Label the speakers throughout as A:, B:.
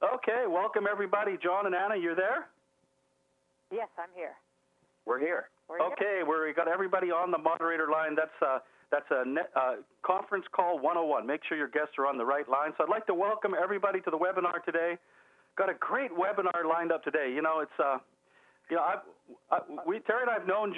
A: Okay, welcome everybody. John and Anna, you're there?
B: Yes, I'm here.
C: We're here.
A: Okay, we got everybody on the moderator line. That's a conference call 101. Make sure your guests are on the right line. So I'd like to welcome everybody to the webinar today. Got a great webinar lined up today. You know, Terry and I have known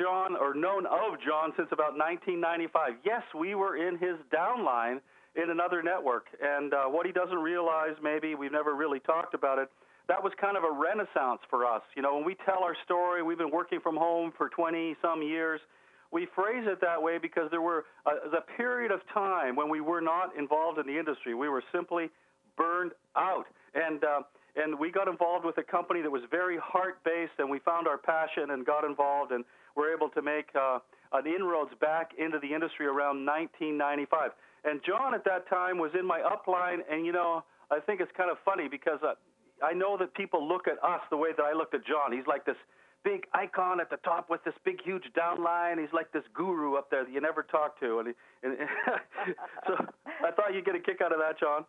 A: of John since about 1995. Yes, we were in his downline in another network, and what he doesn't realize, maybe we've never really talked about it, that was kind of a renaissance for us. You know, when we tell our story, we've been working from home for 20-some years. We phrase it that way because there were a period of time when we were not involved in the industry. We were simply burned out. And we got involved with a company that was very heart-based, and we found our passion and got involved, and were able to make an inroads back into the industry around 1995. And John at that time was in my upline, and, you know, I think it's kind of funny because I know that people look at us the way that I looked at John. He's like this big icon at the top with this big, huge downline. He's like this guru up there that you never talk to. And so I thought you'd get a kick out of that, John.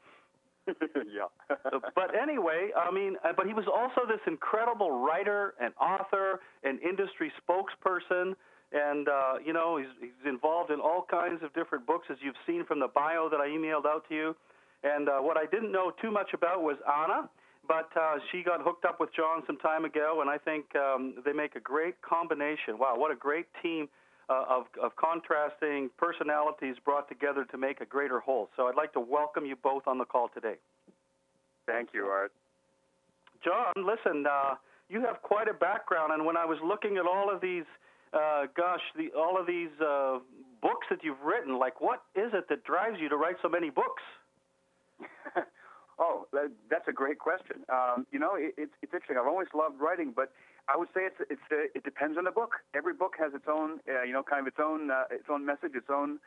C: Yeah.
A: But anyway, I mean, but he was also this incredible writer and author and industry spokesperson. And, you know, he's involved in all kinds of different books, as you've seen from the bio that I emailed out to you. And what I didn't know too much about was Anna, but she got hooked up with John some time ago, and I think they make a great combination. Wow, what a great team of contrasting personalities brought together to make a greater whole. So I'd like to welcome you both on the call today.
C: Thank you, Art.
A: John, listen, you have quite a background, and when I was looking at all of these, all of these books that you've written, like what is it that drives you to write so many books?
C: Oh, that's a great question. You know, it's interesting. I've always loved writing, but I would say it depends on the book. Every book has its own, you know, kind of its own message, its own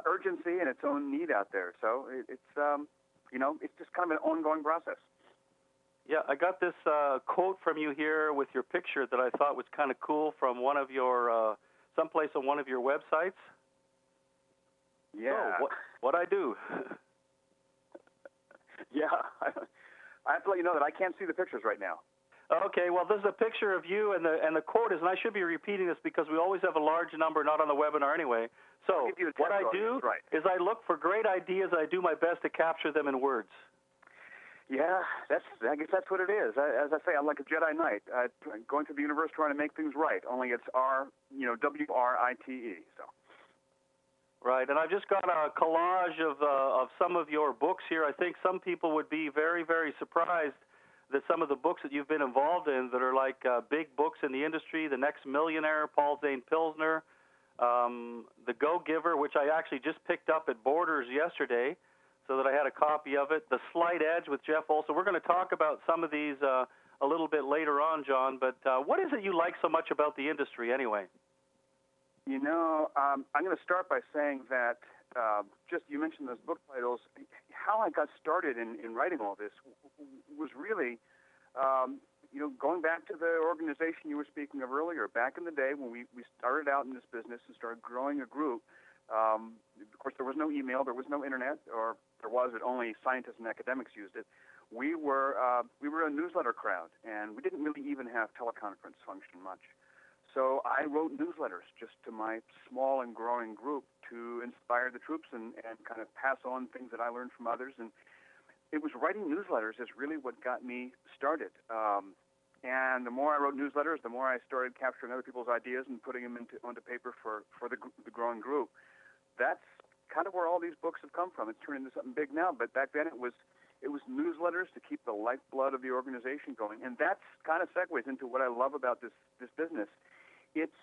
C: urgency, and its own need out there. So it's you know, it's just kind of an ongoing process.
A: Yeah, I got this quote from you here with your picture that I thought was kind of cool from one of your someplace on one of your websites.
C: Yeah.
A: So, what I do?
C: Yeah, I have to let you know that I can't see the pictures right now.
A: Okay, well, this is a picture of you, and the quote is, and I should be repeating this because we always have a large number not on the webinar anyway. So what I do is I look for great ideas, and I do my best to capture them in words.
C: Yeah, I guess that's what it is. As I say, I'm like a Jedi Knight, going through the universe trying to make things right. Only it's WRITE. So.
A: Right, and I've just got a collage of some of your books here. I think some people would be very, very surprised that some of the books that you've been involved in that are like big books in the industry, The Next Millionaire, Paul Zane Pilsner, The Go-Giver, which I actually just picked up at Borders yesterday, so that I had a copy of it, The Slight Edge with Jeff Olson. We're going to talk about some of these a little bit later on, John, but what is it you like so much about the industry anyway?
C: You know, I'm going to start by saying that just you mentioned those book titles. How I got started in writing all this was really, you know, going back to the organization you were speaking of earlier. Back in the day when we started out in this business and started growing a group, of course, there was no email, there was no internet, or there was, but only scientists and academics used it. We were a newsletter crowd, and we didn't really even have teleconference function much. So I wrote newsletters just to my small and growing group to inspire the troops and kind of pass on things that I learned from others. And it was writing newsletters is really what got me started. And the more I wrote newsletters, the more I started capturing other people's ideas and putting them onto paper for the growing group. That's kind of where all these books have come from. It's turned into something big now, but back then it was newsletters to keep the lifeblood of the organization going. And that's kind of segues into what I love about this business. It's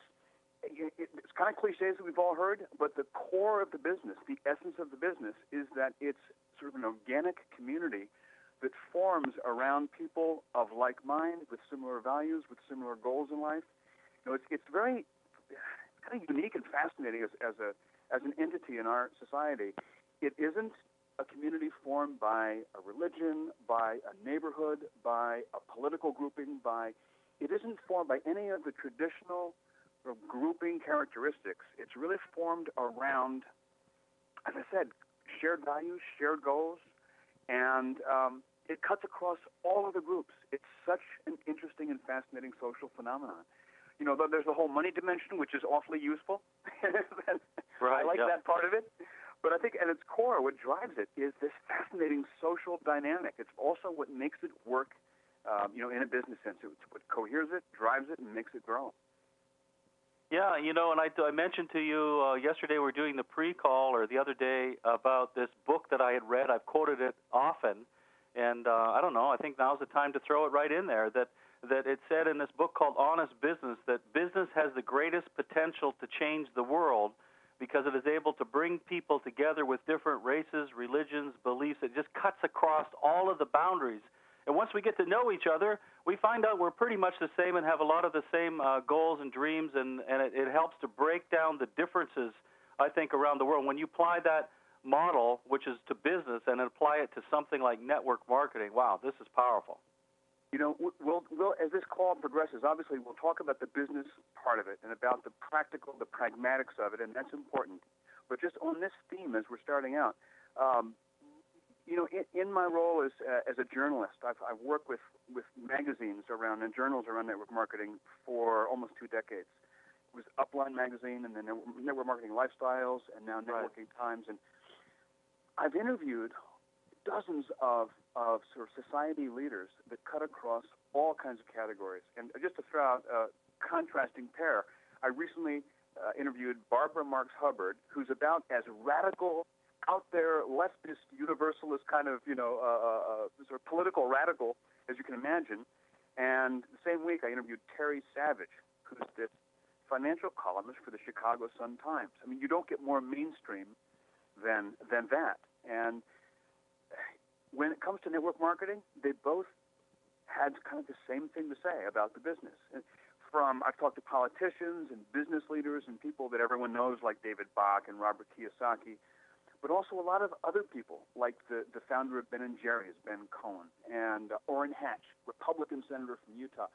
C: kind of cliches that we've all heard, but the core of the business, the essence of the business, is that it's sort of an organic community that forms around people of like mind, with similar values, with similar goals in life. You know, it's very kind of unique and fascinating as an entity in our society. It isn't a community formed by a religion, by a neighborhood, by a political grouping, it isn't formed by any of the traditional sort of grouping characteristics. It's really formed around, as I said, shared values, shared goals, and it cuts across all of the groups. It's such an interesting and fascinating social phenomenon. You know, there's the whole money dimension, which is awfully useful.
A: Right,
C: I like
A: yeah.
C: that part of it. But I think at its core, what drives it is this fascinating social dynamic. It's also what makes it work, in a business sense. It's what coheres it, drives it, and makes it grow.
A: Yeah, and I mentioned to you yesterday we were doing the pre-call, or the other day, about this book that I had read. I've quoted it often, and I don't know, I think now's the time to throw it right in there, that it said in this book called Honest Business that business has the greatest potential to change the world because it is able to bring people together with different races, religions, beliefs. It just cuts across all of the boundaries. And once we get to know each other, we find out we're pretty much the same and have a lot of the same goals and dreams, and it helps to break down the differences, I think, around the world. When you apply that model, which is to business, and apply it to something like network marketing, wow, this is powerful.
C: You know, we'll as this call progresses, obviously we'll talk about the business part of it and about the practical, the pragmatics of it, and that's important. But just on this theme, as we're starting out, in my role as a journalist, I've worked with magazines around and journals around network marketing for almost 2 decades. It was Upline magazine, and then Network Marketing Lifestyles, and now Networking Times. And I've interviewed dozens of sort of society leaders that cut across all kinds of categories. And just to throw out a contrasting pair, I recently interviewed Barbara Marx Hubbard, who's about as radical, out there, leftist, universalist kind of, sort of political radical as you can imagine. And the same week, I interviewed Terry Savage, who's this financial columnist for the Chicago Sun-Times. I mean, you don't get more mainstream than that. And when it comes to network marketing, they both had kind of the same thing to say about the business. I've talked to politicians and business leaders and people that everyone knows, like David Bach and Robert Kiyosaki, but also a lot of other people, like the founder of Ben & Jerry's, Ben Cohen, and Orrin Hatch, Republican senator from Utah.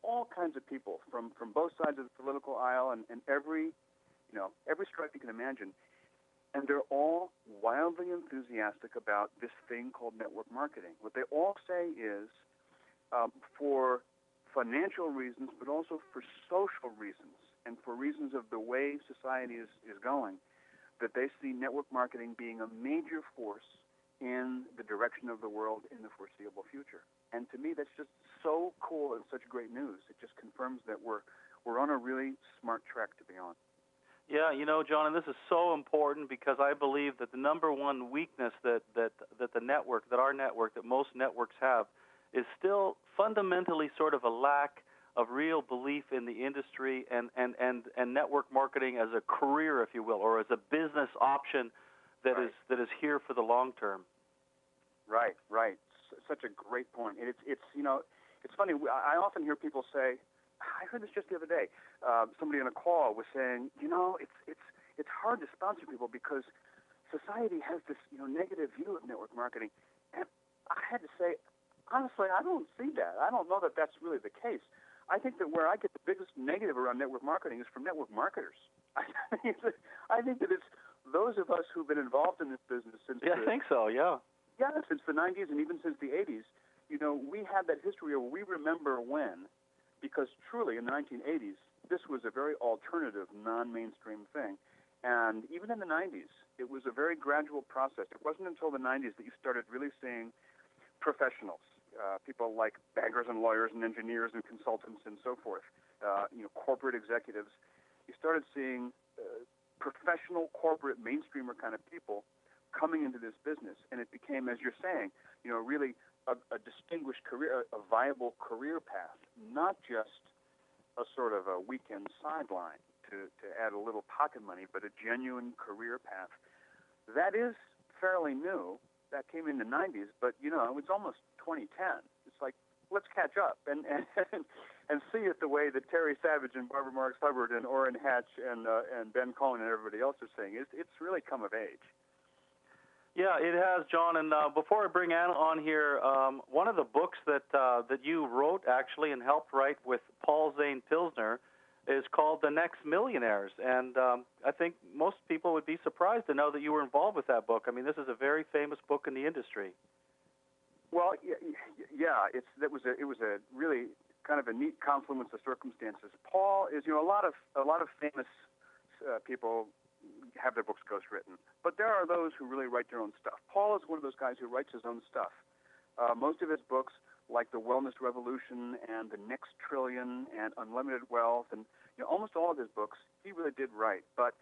C: All kinds of people from both sides of the political aisle and every stripe you can imagine. And they're all wildly enthusiastic about this thing called network marketing. What they all say is, for financial reasons, but also for social reasons, and for reasons of the way society is going, that they see network marketing being a major force in the direction of the world in the foreseeable future. And to me, that's just so cool and such great news. It just confirms that we're on a really smart track to be on.
A: Yeah, John, and this is so important because I believe that the number one weakness that our network, that most networks have, is still fundamentally sort of a lack of real belief in the industry and network marketing as a career, if you will, or as a business option that is here for the long term. Right.
C: Such a great point. And it's funny. I often hear people say, I heard this just the other day. Somebody on a call was saying, it's hard to sponsor people because society has this negative view of network marketing. And I had to say, honestly, I don't see that. I don't know that that's really the case. I think that where I get the biggest negative around network marketing is from network marketers. I think that it's those of us who've been involved in this business since
A: I think so, yeah.
C: Yeah, since the 90s and even since the 80s. We have that history where we remember when, because truly in the 1980s, this was a very alternative, non-mainstream thing. And even in the 90s, it was a very gradual process. It wasn't until the 90s that you started really seeing professionals, people like bankers and lawyers and engineers and consultants and so forth, corporate executives. You started seeing professional, corporate, mainstreamer kind of people coming into this business, and it became, as you're saying, really a distinguished career, a viable career path, not just a sort of a weekend sideline to add a little pocket money, but a genuine career path. That is fairly new. That came in the 90s, but it's almost 2010. It's like, let's catch up and see it the way that Terry Savage and Barbara Marx Hubbard and Orrin Hatch and Ben Cohen and everybody else is saying. It's really come of age.
A: Yeah, it has, John. And before I bring Anna on here, one of the books that you wrote actually and helped write with Paul Zane Pilsner is called The Next Millionaires. And I think most people would be surprised to know that you were involved with that book. I mean, this is a very famous book in the industry.
C: Well, yeah, it was a really kind of a neat confluence of circumstances. Paul is, a lot of famous people have their books ghostwritten, but there are those who really write their own stuff. Paul is one of those guys who writes his own stuff. Most of his books, like The Wellness Revolution and The Next Trillion and Unlimited Wealth, and almost all of his books, he really did write. But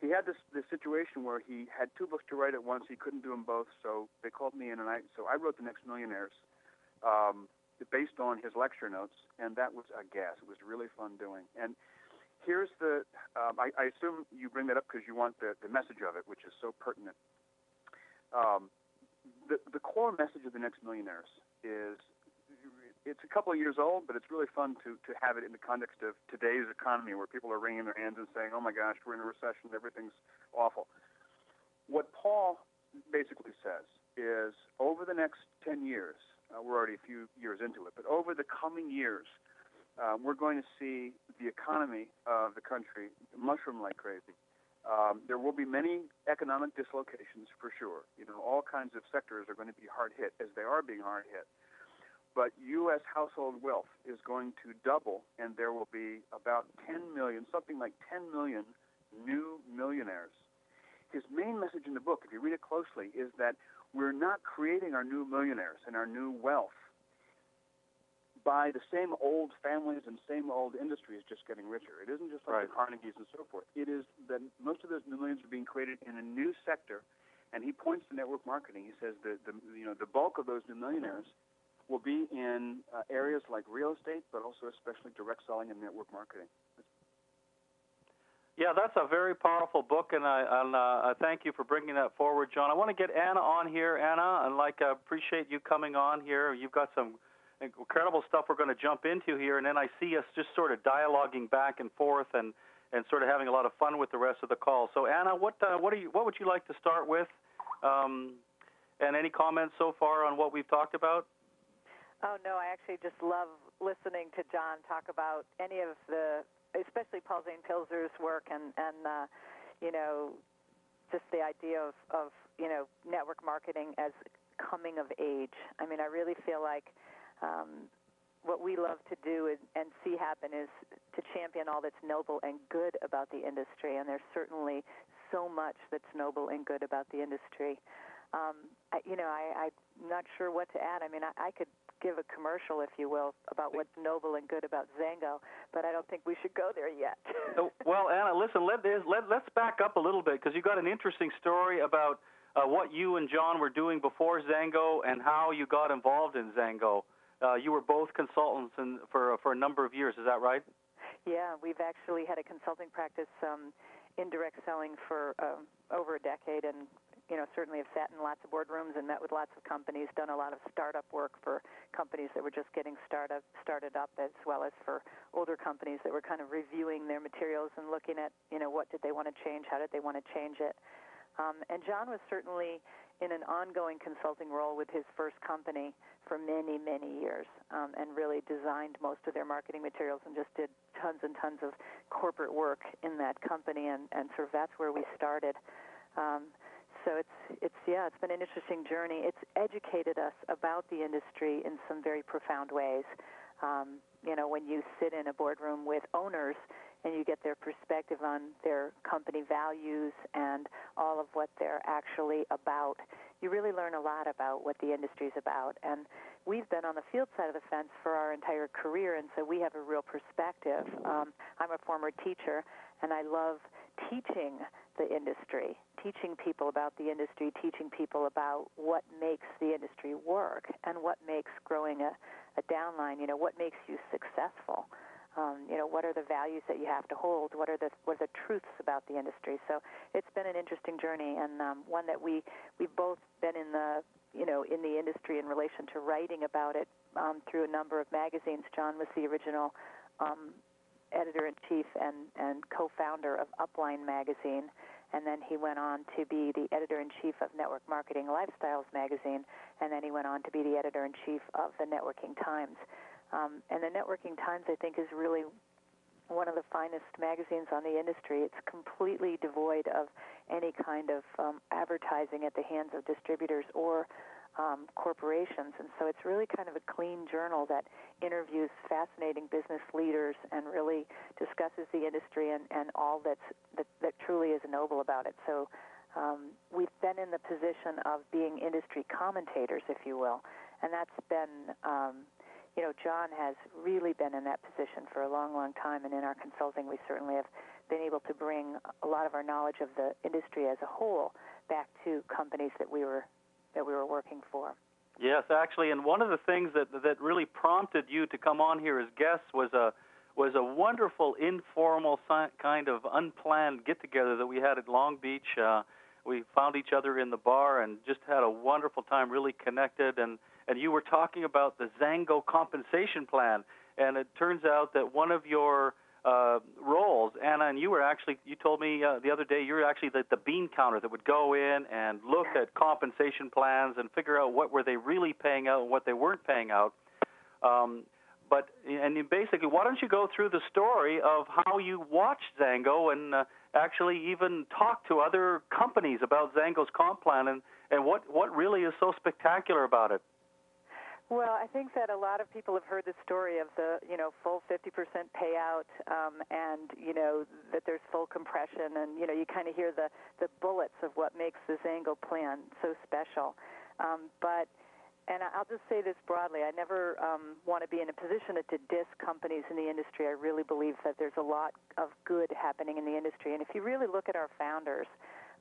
C: he had this situation where he had two books to write at once. He couldn't do them both, so they called me in, and so I wrote The Next Millionaires based on his lecture notes, and that was a gas. It was really fun doing. And here's I assume you bring that up because you want the message of it, which is so pertinent. The core message of The Next Millionaires is, it's a couple of years old, but it's really fun to have it in the context of today's economy, where people are wringing their hands and saying, oh my gosh, we're in a recession, everything's awful. What Paul basically says is, over the next 10 years, we're already a few years into it, but over the coming years, we're going to see the economy of the country mushroom like crazy. There will be many economic dislocations for sure. All kinds of sectors are going to be hard hit, as they are being hard hit. But U.S. household wealth is going to double, and there will be about 10 million, something like 10 million new millionaires. His main message in the book, if you read it closely, is that we're not creating our new millionaires and our new wealth by the same old families and same old industries just getting richer. It isn't just like the Carnegies and so forth. It is that most of those new millions are being created in a new sector, and he points to network marketing. He says the bulk of those new millionaires will be in areas like real estate, but also especially direct selling and network marketing.
A: Yeah, that's a very powerful book, and I thank you for bringing that forward, John. I want to get Anna on here. Anna, and appreciate you coming on here. You've got some incredible stuff we're going to jump into here, and then I see us just sort of dialoguing back and forth and sort of having a lot of fun with the rest of the call. So, Anna, what would you like to start with? And any comments so far on what we've talked about?
B: Oh, no, I actually just love listening to John talk about any of especially Paul Zane Pilzer's work and just the idea of network marketing as coming of age. I mean, I really feel like what we love to do and see happen is to champion all that's noble and good about the industry, and there's certainly so much that's noble and good about the industry. I'm not sure what to add. I mean, I could give a commercial, if you will, about what's noble and good about Zango, but I don't think we should go there yet.
A: Well, Anna, listen, let's back up a little bit, because you got an interesting story about what you and John were doing before Zango and how you got involved in Zango. You were both consultants for a number of years, is that right?
B: Yeah, we've actually had a consulting practice in direct selling for over a decade, and certainly have sat in lots of boardrooms and met with lots of companies, done a lot of startup work for companies that were just getting started up, as well as for older companies that were kind of reviewing their materials and looking at, what did they want to change, how did they want to change it. And John was certainly in an ongoing consulting role with his first company for many, many years, and really designed most of their marketing materials and just did tons and tons of corporate work in that company, and sort of that's where we started. So it's been an interesting journey. It's educated us about the industry in some very profound ways. When you sit in a boardroom with owners and you get their perspective on their company values and all of what they're actually about, you really learn a lot about what the industry's about. And we've been on the field side of the fence for our entire career, and so we have a real perspective. I'm a former teacher, and I love teaching the industry, teaching people about the industry, teaching people about what makes the industry work and what makes growing a downline, what makes you successful. What are the values that you have to hold? What are the truths about the industry? So it's been an interesting journey, and one that we've both been in the industry in relation to writing about it through a number of magazines. John was the original editor-in-chief and co-founder of Upline magazine, and then he went on to be the editor-in-chief of Network Marketing Lifestyles magazine, and then he went on to be the editor-in-chief of the Networking Times. And the Networking Times, I think, is really one of the finest magazines on the industry. It's completely devoid of any kind of advertising at the hands of distributors or corporations. And so it's really kind of a clean journal that interviews fascinating business leaders and really discusses the industry and all that truly is noble about it. So we've been in the position of being industry commentators, if you will, and that's been, John has really been in that position for a long, long time, and in our consulting we certainly have been able to bring a lot of our knowledge of the industry as a whole back to companies that we were working for.
A: Yes, actually, and one of the things that really prompted you to come on here as guests was a wonderful informal kind of unplanned get-together that we had at Long Beach. We found each other in the bar and just had a wonderful time, really connected, and you were talking about the Xango compensation plan, and it turns out that one of your roles, Anna, and you told me the other day you were actually the bean counter that would go in and look at compensation plans and figure out what were they really paying out and what they weren't paying out. Basically, why don't you go through the story of how you watched Xango and actually even talk to other companies about Xango's comp plan and what really is so spectacular about it?
B: Well, I think that a lot of people have heard the story of the, full 50% payout, and, that there's full compression, and, you kind of hear the bullets of what makes the Xango plan so special. And I'll just say this broadly, I never want to be in a position to diss companies in the industry. I really believe that there's a lot of good happening in the industry. And if you really look at our founders,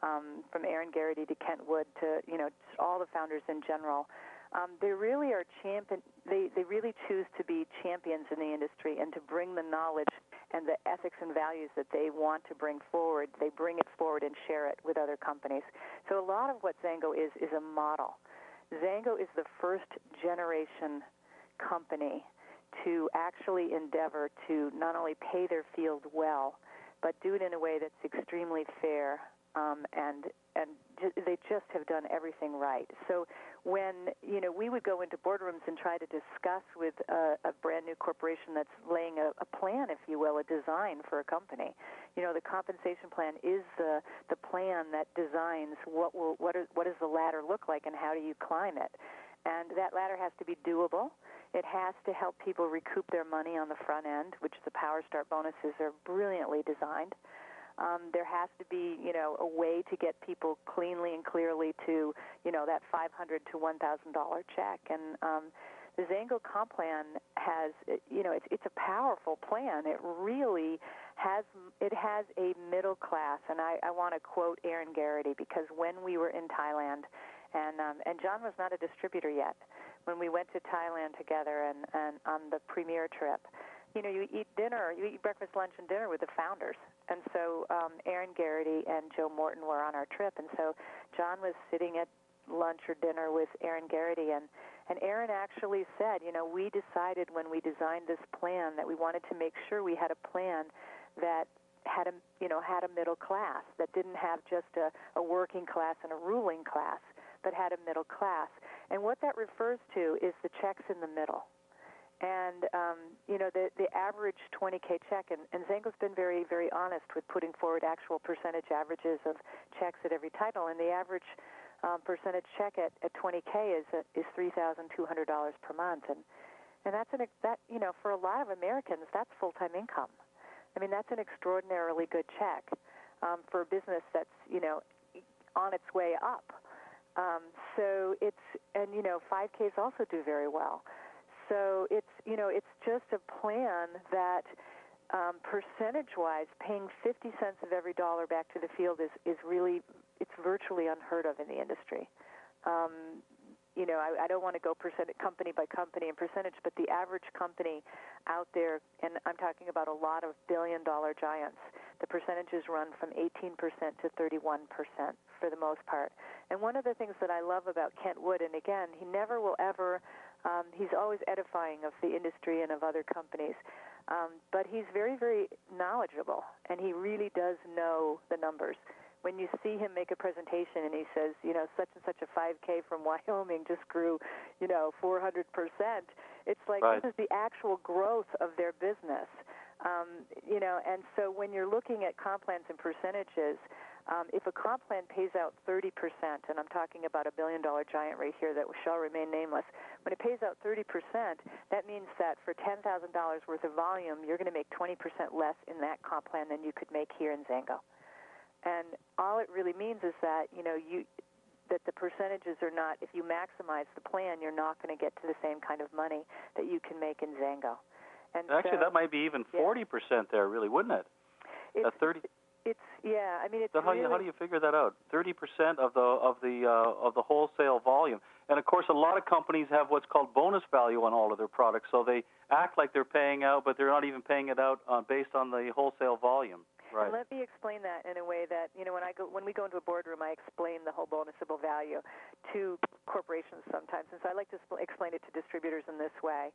B: from Aaron Garrity to Kent Wood to, just all the founders in general, they really are they really choose to be champions in the industry and to bring the knowledge and the ethics and values that they want to bring forward. They bring it forward and share it with other companies. So a lot of what Xango is a model. Xango is the first generation company to actually endeavor to not only pay their field well, but do it in a way that's extremely fair, and they just have done everything right. So when we would go into boardrooms and try to discuss with a brand new corporation that's laying a plan, if you will, a design for a company, the compensation plan is the plan that designs what does the ladder look like and how do you climb it. And that ladder has to be doable. It has to help people recoup their money on the front end, which the Power Start bonuses are brilliantly designed. There has to be, a way to get people cleanly and clearly to, that $500 to $1,000 check. And the Xango comp plan has, it's a powerful plan. It really has a middle class. And I want to quote Aaron Garrity, because when we were in Thailand, and John was not a distributor yet, when we went to Thailand together and on the premier trip, you eat breakfast, lunch, and dinner with the founders. And so Aaron Garrity and Joe Morton were on our trip, and so John was sitting at lunch or dinner with Aaron Garrity, and Aaron actually said, we decided when we designed this plan that we wanted to make sure we had a plan that had a middle class, that didn't have just a working class and a ruling class, but had a middle class. And what that refers to is the checks in the middle. And, the average 20K check, and Xango's been very, very honest with putting forward actual percentage averages of checks at every title, and the average percentage check at 20K is $3,200 per month. And that's for a lot of Americans, that's full-time income. I mean, that's an extraordinarily good check for a business that's, on its way up. So it's, and 5Ks also do very well. So it's just a plan that percentage-wise, paying 50 cents of every dollar back to the field is really, it's virtually unheard of in the industry. I don't want to go company by company and percentage, but the average company out there, and I'm talking about a lot of billion-dollar giants, the percentages run from 18% to 31% for the most part. And one of the things that I love about Kent Wood, and again, he never will ever, he's always edifying of the industry and of other companies, but he's very, very knowledgeable, and he really does know the numbers. When you see him make a presentation and he says, such and such a 5K from Wyoming just grew, 400%, it's like
A: right.
B: This is the actual growth of their business. And so when you're looking at comp plans and percentages, If a comp plan pays out 30%, and I'm talking about a billion-dollar giant right here that shall remain nameless, when it pays out 30%, that means that for $10,000 worth of volume, you're going to make 20% less in that comp plan than you could make here in Zango. And all it really means is that, that the percentages are not, if you maximize the plan, you're not going to get to the same kind of money that you can make in Zango. And
A: actually, that might be even 40% there, really, wouldn't it?
B: It's
A: 30.
B: It's I mean, it's
A: so how do you figure that out? 30% of the wholesale volume, and of course, a lot of companies have what's called bonus value on all of their products. So they act like they're paying out, but they're not even paying it out based on the wholesale volume. Right.
B: And let me explain that in a way that when we go into a boardroom, I explain the whole bonusable value to corporations sometimes, and so I like to explain it to distributors in this way.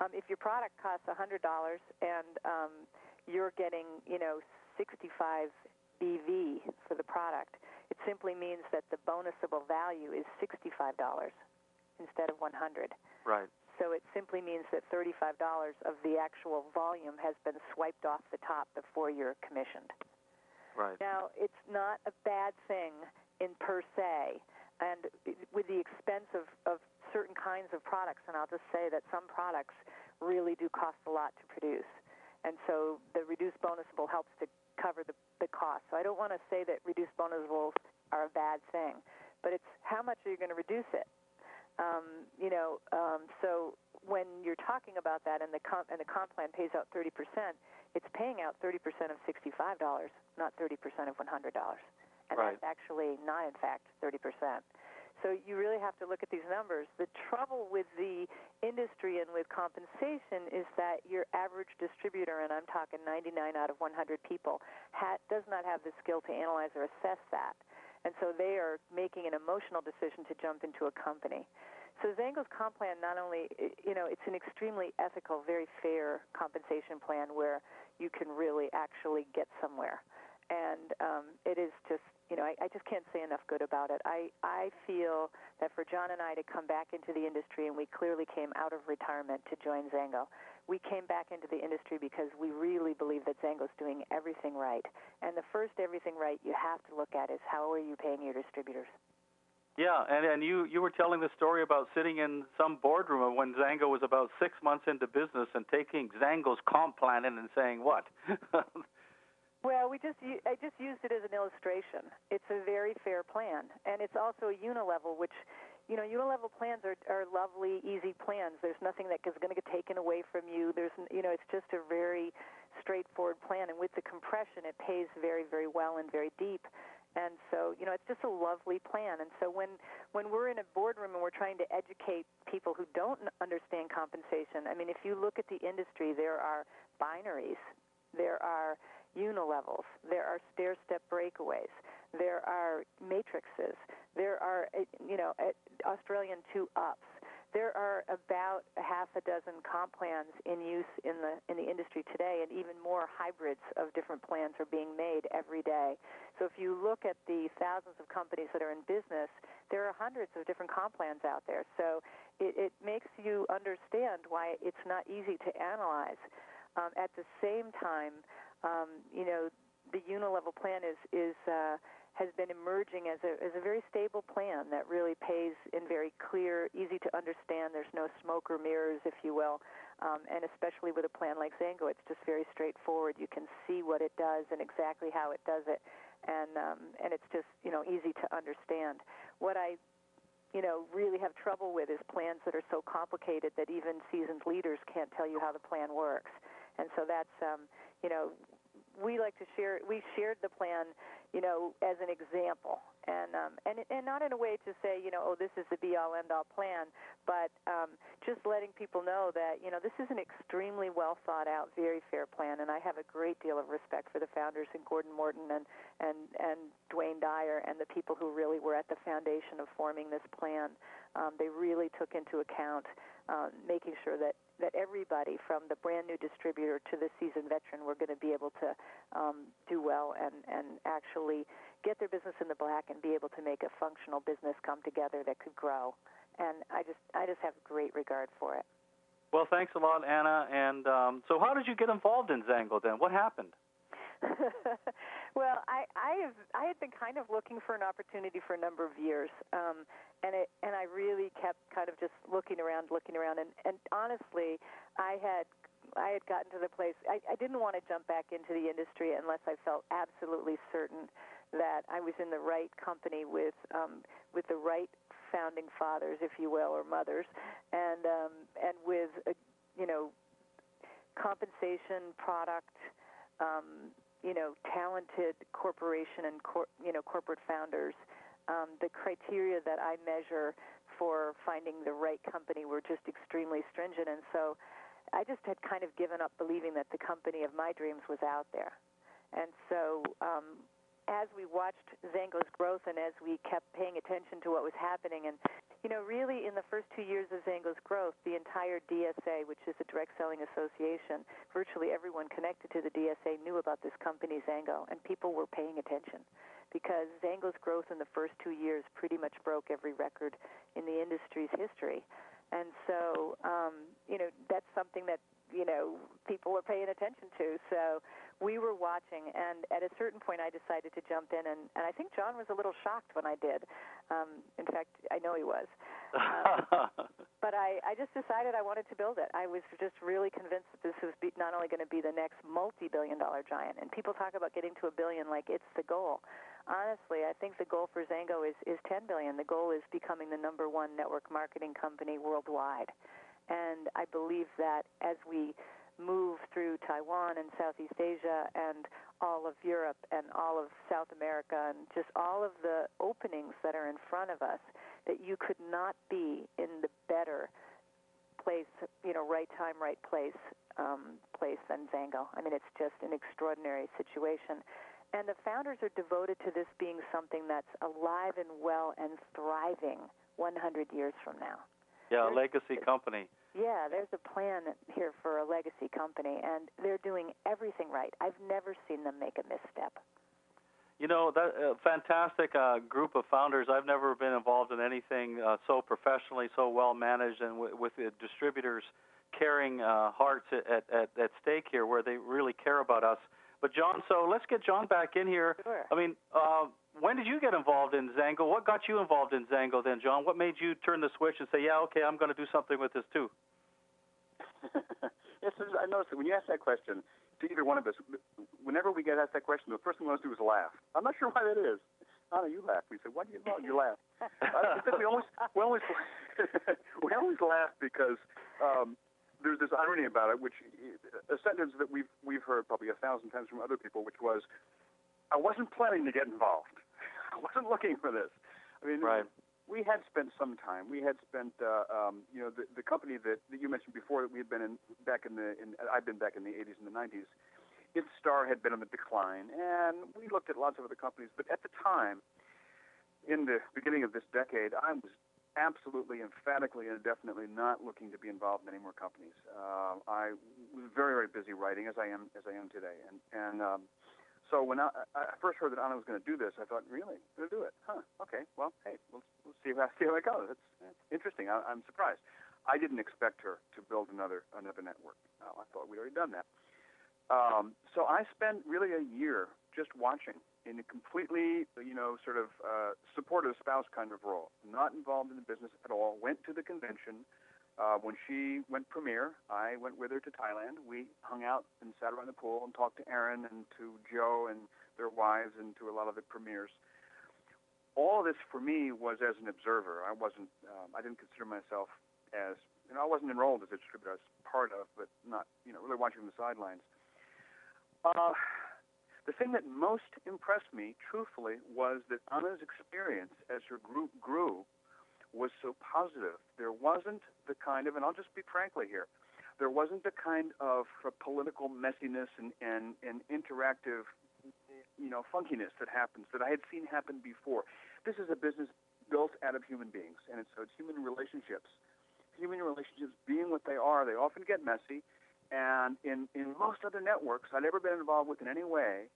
B: If your product costs $100 and you're getting 65 BV for the product, it simply means that the bonusable value is $65 instead of $100.
A: Right.
B: So it simply means that $35 of the actual volume has been swiped off the top before you're commissioned.
A: Right.
B: Now, it's not a bad thing in per se, and with the expense of certain kinds of products, and I'll just say that some products really do cost a lot to produce. And so the reduced bonusable helps to cover the cost. So I don't want to say that reduced bonusables are a bad thing, but it's how much are you going to reduce it? So when you're talking about that and the comp plan pays out 30%, it's paying out 30% of $65, not 30% of $100. And
A: right.
B: That's actually not, in fact, 30%. So you really have to look at these numbers. The trouble with the industry and with compensation is that your average distributor, and I'm talking 99 out of 100 people, does not have the skill to analyze or assess that. And so they are making an emotional decision to jump into a company. So Zango's comp plan not only, it's an extremely ethical, very fair compensation plan where you can really actually get somewhere. And it is just, I just can't say enough good about it. I feel that for John and I to come back into the industry, and we clearly came out of retirement to join Zango, we came back into the industry because we really believe that Zango's doing everything right. And the first everything right you have to look at is how are you paying your distributors?
A: Yeah, and you were telling the story about sitting in some boardroom when Zango was about 6 months into business and taking Zango's comp plan in and saying what?
B: Well, I just used it as an illustration. It's a very fair plan, and it's also a unilevel, which, unilevel plans are lovely, easy plans. There's nothing that is going to get taken away from you. It's just a very straightforward plan, and with the compression, it pays very, very well and very deep. And so, it's just a lovely plan. And so when we're in a boardroom and we're trying to educate people who don't understand compensation, I mean, if you look at the industry, there are binaries, there are unilevels, there are stair-step breakaways, there are matrices, there are, Australian 2-ups. There are about a half a dozen comp plans in use in the industry today, and even more hybrids of different plans are being made every day. So if you look at the thousands of companies that are in business, there are hundreds of different comp plans out there. So it makes you understand why it's not easy to analyze. At the same time, the unilevel plan has been emerging as a very stable plan that really pays in very clear, easy to understand. There's no smoke or mirrors, if you will, and especially with a plan like Zango, it's just very straightforward. You can see what it does and exactly how it does it, and it's just easy to understand. What I really have trouble with is plans that are so complicated that even seasoned leaders can't tell you how the plan works, and so that's we like to share. We shared the plan, as an example, and not in a way to say, this is the be-all, end-all plan, but just letting people know that, this is an extremely well thought out, very fair plan, and I have a great deal of respect for the founders and Gordon Morton and Dwayne Dyer and the people who really were at the foundation of forming this plan. They really took into account making sure that everybody from the brand new distributor to the seasoned veteran were going to be able to do well and actually get their business in the black and be able to make a functional business come together that could grow. And I just have great regard for it.
A: Well, thanks a lot, Anna. And so how did you get involved in Zango then? What happened?
B: Well, I had been kind of looking for an opportunity for a number of years, and I really kept kind of just looking around, and honestly, I had gotten to the place I didn't want to jump back into the industry unless I felt absolutely certain that I was in the right company with the right founding fathers, if you will, or mothers, and with compensation, product, talented corporation and corporate founders. The criteria that I measure for finding the right company were just extremely stringent, and so I just had kind of given up believing that the company of my dreams was out there. And so as we watched Xango's growth and as we kept paying attention to what was happening, and really in the first 2 years of Xango's growth, the entire DSA, which is a direct selling association, virtually everyone connected to the DSA knew about this company, Xango, and people were paying attention because Xango's growth in the first 2 years pretty much broke every record in the industry's history. And so, that's something that, people were paying attention to. So we were watching, and at a certain point I decided to jump in, and I think John was a little shocked when I did. In fact, I know he was. But I just decided I wanted to build it. I was just really convinced that this was not only going to be the next multi-billion-dollar giant, and people talk about getting to $1 billion like it's the goal. Honestly, I think the goal for Xango is $10 billion. The goal is becoming the number one network marketing company worldwide. And I believe that as we move through Taiwan and Southeast Asia and all of Europe and all of South America and just all of the openings that are in front of us, that you could not be in the better place, right time, right place than Xango. I mean, it's just an extraordinary situation. And the founders are devoted to this being something that's alive and well and thriving 100 years from now.
A: Yeah, a legacy company.
B: Yeah, there's a plan here for a legacy company, and they're doing everything right. I've never seen them make a misstep.
A: That fantastic group of founders. I've never been involved in anything so professionally, so well managed, and with the distributors caring hearts at stake here, where they really care about us. But John, so let's get John back in here.
B: Sure.
A: I mean, when did you get involved in Xango? What got you involved in Xango then, John? What made you turn the switch and say, yeah, okay, I'm going to do something with this too?
C: Yes, I noticed that when you ask that question to either one of us, whenever we get asked that question, the first thing we want to do is laugh. I'm not sure why that is. Anna, you laugh. We say, why do you laugh? You laugh. We always laugh because there's this irony about it, which a sentence that we've heard probably 1,000 times from other people, which was, I wasn't planning to get involved. I wasn't looking for this. I mean,
A: right.
C: We had spent some time. We had spent, the company that you mentioned before that we had been in I've been back in the 80s and the 90s. Its star had been on the decline, and we looked at lots of other companies. But at the time, in the beginning of this decade, I was absolutely, emphatically, and definitely not looking to be involved in any more companies. I was very, very busy writing, as I am today, and so when I first heard that Anna was going to do this, I thought, really, going to do it? Huh? Okay. Well, hey, we'll see how it goes. That's interesting. I'm surprised. I didn't expect her to build another network. I thought we'd already done that. So I spent really a year just watching in a completely, sort of supportive spouse kind of role, not involved in the business at all. Went to the convention. When she went premiere, I went with her to Thailand. We hung out and sat around the pool and talked to Aaron and to Joe and their wives and to a lot of the premieres. All of this for me was as an observer. I didn't consider myself as, I wasn't enrolled as a distributor. I was part of, but not, really watching from the sidelines. The thing that most impressed me, truthfully, was that Anna's experience as her group grew was so positive. There wasn't the kind of, and I'll just be frankly here, there wasn't the kind of political messiness and interactive, funkiness that happens, that I had seen happen before. This is a business built out of human beings, and so it's human relationships. Human relationships being what they are, they often get messy, and in most other networks I'd ever been involved with in any way,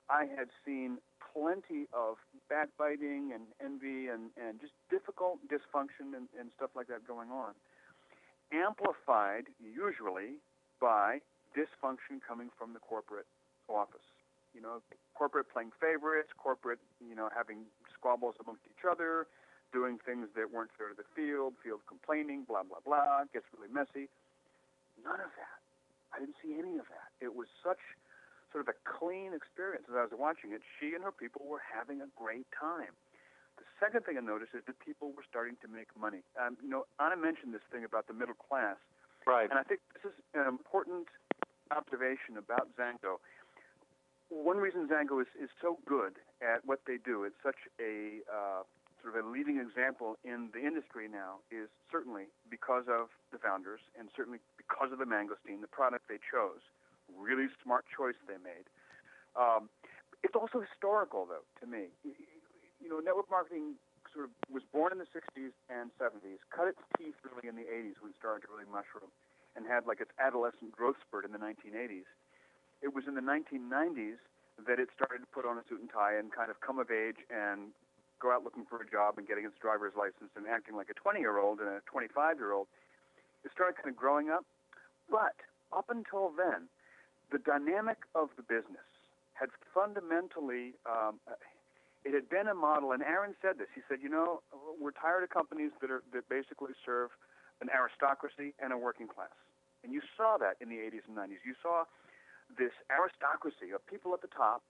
C: I had seen plenty of backbiting and envy and just difficult dysfunction and stuff like that going on, amplified usually by dysfunction coming from the corporate office. corporate playing favorites, corporate, having squabbles amongst each other, doing things that weren't fair to the field complaining, blah, blah, blah, gets really messy. None of that. I didn't see any of that. It was such sort of a clean experience as I was watching it. She and her people were having a great time. The second thing I noticed is that people were starting to make money. Anna mentioned this thing about the middle class.
A: Right.
C: And I think this is an important observation about Zanggo. One reason Zanggo is so good at what they do, it's such a sort of a leading example in the industry now, is certainly because of the founders and certainly because of the mangosteen, the product they chose. Really smart choice they made. It's also historical, though, to me. Network marketing sort of was born in the 60s and 70s, cut its teeth really in the 80s when it started to really mushroom, and had like its adolescent growth spurt in the 1980s. It was in the 1990s that it started to put on a suit and tie and kind of come of age and go out looking for a job and getting its driver's license and acting like a 20-year-old and a 25-year-old. It started kind of growing up. But up until then, the dynamic of the business had fundamentally, it had been a model, and Aaron said this. He said, we're tired of companies that basically serve an aristocracy and a working class. And you saw that in the 80s and 90s. You saw this aristocracy of people at the top,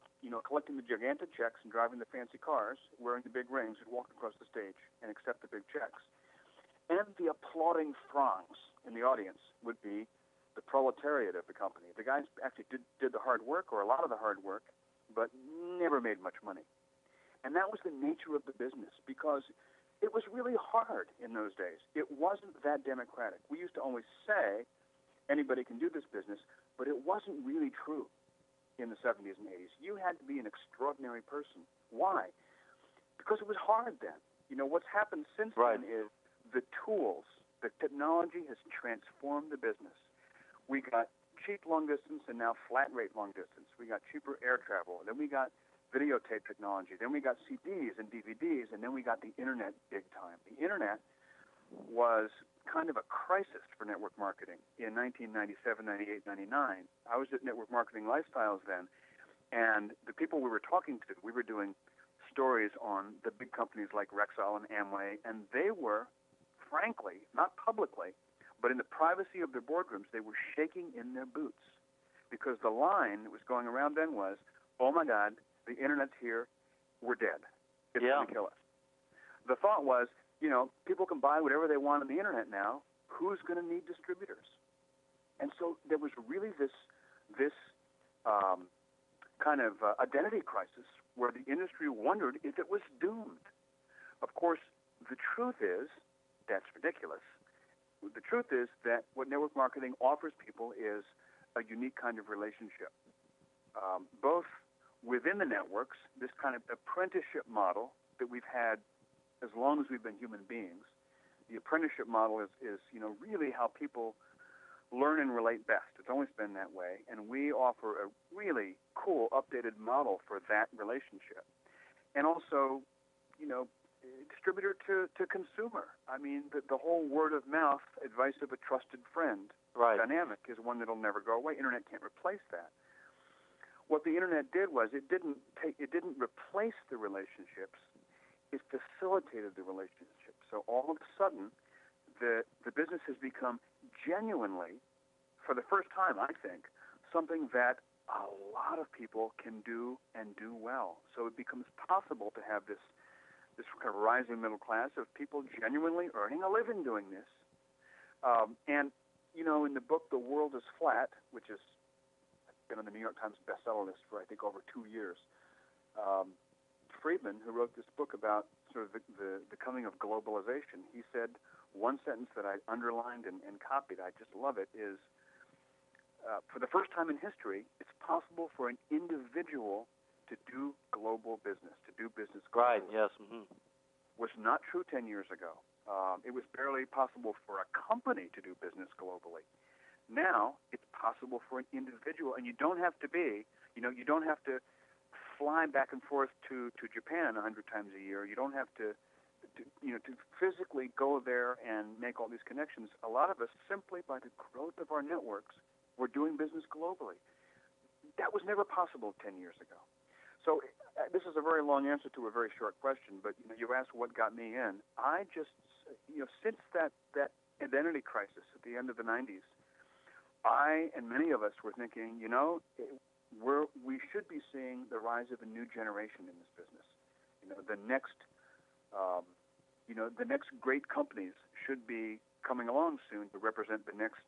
C: collecting the gigantic checks and driving the fancy cars, wearing the big rings, who'd walk across the stage and accept the big checks. And the applauding throngs in the audience would be the proletariat of the company. The guys actually did the hard work, or a lot of the hard work, but never made much money. And that was the nature of the business, because it was really hard in those days. It wasn't that democratic. We used to always say anybody can do this business, but it wasn't really true in the 70s and 80s. You had to be an extraordinary person. Why? Because it was hard then. What's happened since then is the tools, the technology has transformed the business. We got cheap long distance and now flat rate long distance. We got cheaper air travel. Then we got videotape technology. Then we got CDs and DVDs. And then we got the Internet big time. The Internet was kind of a crisis for network marketing in 1997, 98, 99. I was at Network Marketing Lifestyles then. And the people we were talking to, we were doing stories on the big companies like Rexall and Amway. And they were, frankly, not publicly, but in the privacy of their boardrooms, they were shaking in their boots, because the line that was going around then was, oh, my God, the Internet's here, we're dead. It's going to kill us. The thought was, people can buy whatever they want on the Internet now. Who's going to need distributors? And so there was really this kind of identity crisis where the industry wondered if it was doomed. Of course, the truth is, that's ridiculous. The truth is that what network marketing offers people is a unique kind of relationship, both within the networks, this kind of apprenticeship model that we've had as long as we've been human beings. The apprenticeship model is really how people learn and relate best. It's always been that way, and we offer a really cool, updated model for that relationship. And also, distributor to consumer. I mean, the whole word of mouth advice of a trusted friend dynamic is one that'll never go away. Internet can't replace that. What the Internet did was it didn't replace the relationships. It facilitated the relationships. So all of a sudden, the business has become genuinely, for the first time, I think, something that a lot of people can do and do well. So it becomes possible to have this kind of rising middle class of people genuinely earning a living doing this. And, in the book, The World is Flat, which has been on the New York Times bestseller list for, I think, over 2 years, Friedman, who wrote this book about sort of the coming of globalization, he said one sentence that I underlined and copied, I just love it, is, for the first time in history, it's possible for an individual to do global business, to do business globally.
A: Right, yes. Mm-hmm.
C: Was not true 10 years ago. It was barely possible for a company to do business globally. Now, it's possible for an individual, and you don't have to be, you don't have to fly back and forth to Japan 100 times a year. You don't have to physically go there and make all these connections. A lot of us, simply by the growth of our networks, we're doing business globally. that was never possible 10 years ago. So this is a very long answer to a very short question, but you asked what got me in. I just, since that identity crisis at the end of the 90s, I and many of us were thinking, we should be seeing the rise of a new generation in this business. The next great companies should be coming along soon to represent the next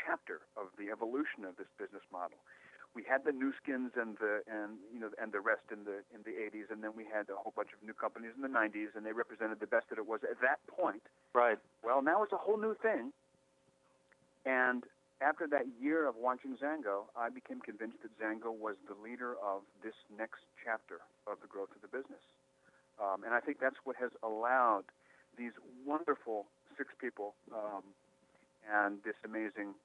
C: chapter of the evolution of this business model. We had the new skins and the rest in the 80s, and then we had a whole bunch of new companies in the 90s, and they represented the best that it was at that point.
A: Right.
C: Well, now it's a whole new thing. And after that year of watching Zango, I became convinced that Zango was the leader of this next chapter of the growth of the business. And I think that's what has allowed these wonderful 6 people and this amazing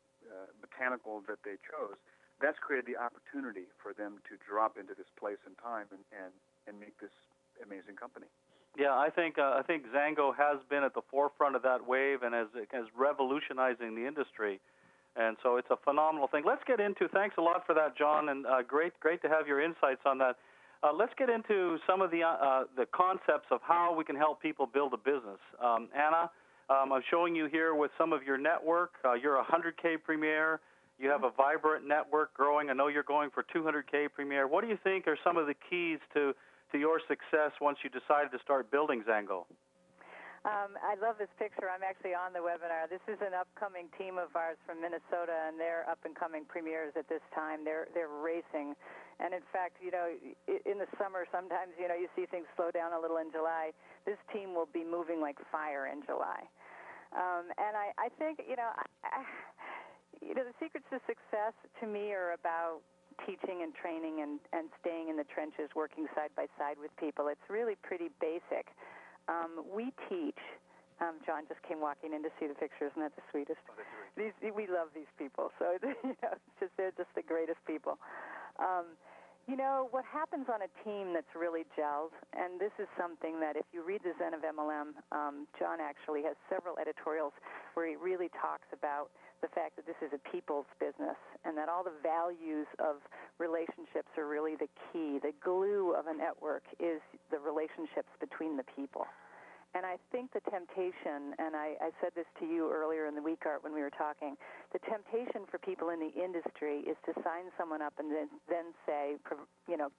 C: botanical that they chose. That's created the opportunity for them to drop into this place and time and make this amazing company.
A: Yeah, I think Zango has been at the forefront of that wave and is revolutionizing the industry, and so it's a phenomenal thing. Let's get into. Thanks a lot for that, John, and great to have your insights on that. Let's get into some of the concepts of how we can help people build a business. Anna, I'm showing you here with some of your network. You're a 100K Premier. You have a vibrant network growing. I know you're going for 200K Premier. What do you think are some of the keys to your success once you decided to start building Zango?
B: I love this picture. I'm actually on the webinar. This is an upcoming team of ours from Minnesota, and they're up-and-coming premiers at this time. They're racing. And, in fact, in the summer sometimes, you see things slow down a little in July. This team will be moving like fire in July. And I think, the secrets to success to me are about teaching and training and staying in the trenches, working side by side with people. It's really pretty basic. We teach. John just came walking in to see the picture. Isn't that the sweetest? We love these people. So they're just the greatest people. What happens on a team that's really gelled, and this is something that if you read the Zen of MLM, John actually has several editorials where he really talks about the fact that this is a people's business and that all the values of relationships are really the key. The glue of a network is the relationships between the people. And I think the temptation, and I said this to you earlier in the week, Art, when we were talking, the temptation for people in the industry is to sign someone up and then say,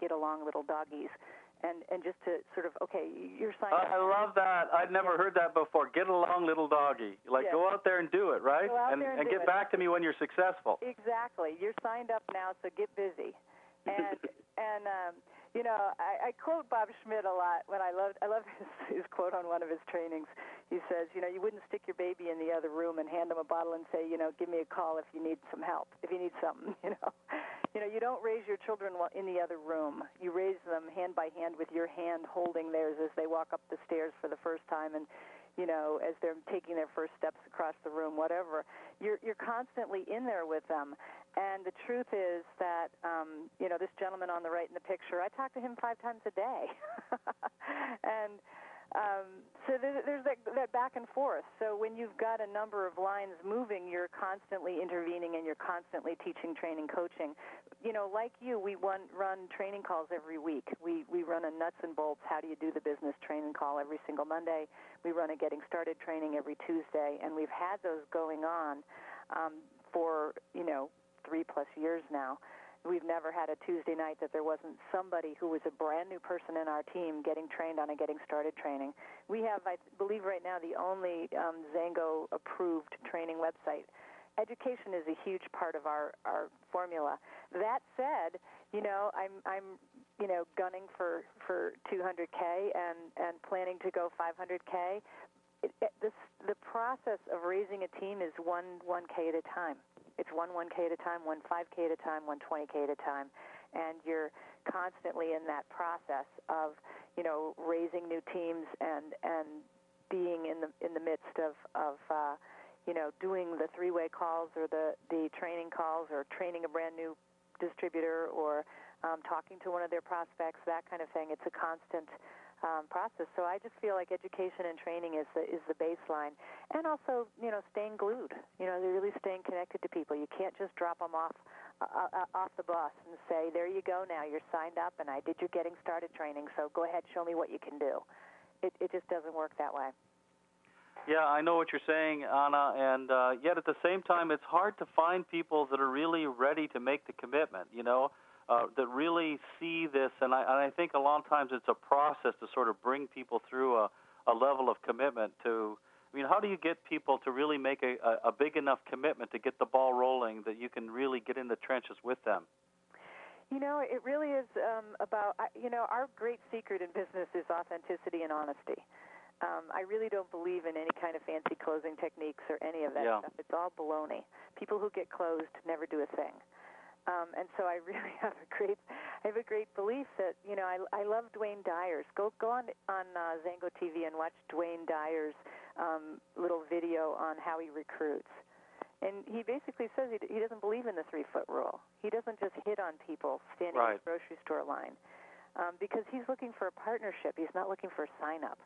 B: get along, little doggies. And just to sort of, okay, you're signed up.
A: I love that. I'd never heard that before. Get along, little doggy. Go out there and do it, right?
B: Go out there and
A: get back to me when you're successful.
B: Exactly. You're signed up now, so get busy. And I quote Bob Schmidt a lot. I love his quote on one of his trainings. He says, you wouldn't stick your baby in the other room and hand him a bottle and say, give me a call if you need some help, if you need something, You don't raise your children in the other room. You raise them hand by hand with your hand holding theirs as they walk up the stairs for the first time and, as they're taking their first steps across the room, whatever. You're constantly in there with them. And the truth is that, this gentleman on the right in the picture, I talk to him 5 times a day. And so there's that back and forth. So when you've got a number of lines moving, you're constantly intervening and you're constantly teaching, training, coaching. Like you, we run training calls every week. We run a nuts and bolts, how do you do the business training call every single Monday. We run a getting started training every Tuesday, and we've had those going on for, 3+ years now. We've never had a Tuesday night that there wasn't somebody who was a brand new person in our team getting trained on a getting started training. We have, I believe right now, the only Zango approved training website. Education is a huge part of our formula. That said, I'm gunning for 200K and planning to go 500K. The process of raising a team is one 1K at a time. It's one 1K at a time, one 5K at a time, one 20K at a time, and you're constantly in that process of, raising new teams and being in the midst of doing the 3-way calls or the training calls or training a brand new distributor or talking to one of their prospects, that kind of thing. It's a constant process. So I just feel like education and training is the baseline, and also staying glued. They're really staying connected to people. You can't just drop them off off the bus and say, there you go now, you're signed up and I did your getting started training, so go ahead, show me what you can do. It just doesn't work that way.
A: Yeah, I know what you're saying, Anna, and yet at the same time, it's hard to find people that are really ready to make the commitment, that really see this, and I think a lot of times it's a process to sort of bring people through a level of commitment to, how do you get people to really make a big enough commitment to get the ball rolling that you can really get in the trenches with them?
B: It really is about, our great secret in business is authenticity and honesty. I really don't believe in any kind of fancy closing techniques or any of that stuff. It's all baloney. People who get closed never do a thing. And so I really have a great belief that, I love Dwayne Dyer's. Go on Zango TV and watch Dwayne Dyer's little video on how he recruits. And he basically says he doesn't believe in the 3-foot rule. He doesn't just hit on people standing in the grocery store line because he's looking for a partnership. He's not looking for a sign-up.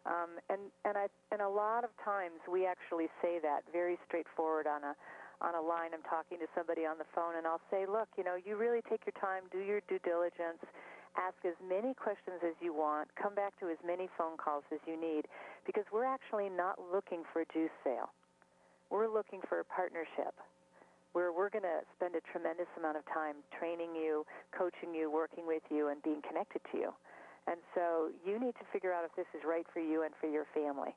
B: And a lot of times we actually say that very straightforward on a line. I'm talking to somebody on the phone, and I'll say, look, you really take your time, do your due diligence, ask as many questions as you want, come back to as many phone calls as you need, because we're actually not looking for a juice sale. We're looking for a partnership where we're going to spend a tremendous amount of time training you, coaching you, working with you, and being connected to you. And so you need to figure out if this is right for you and for your family.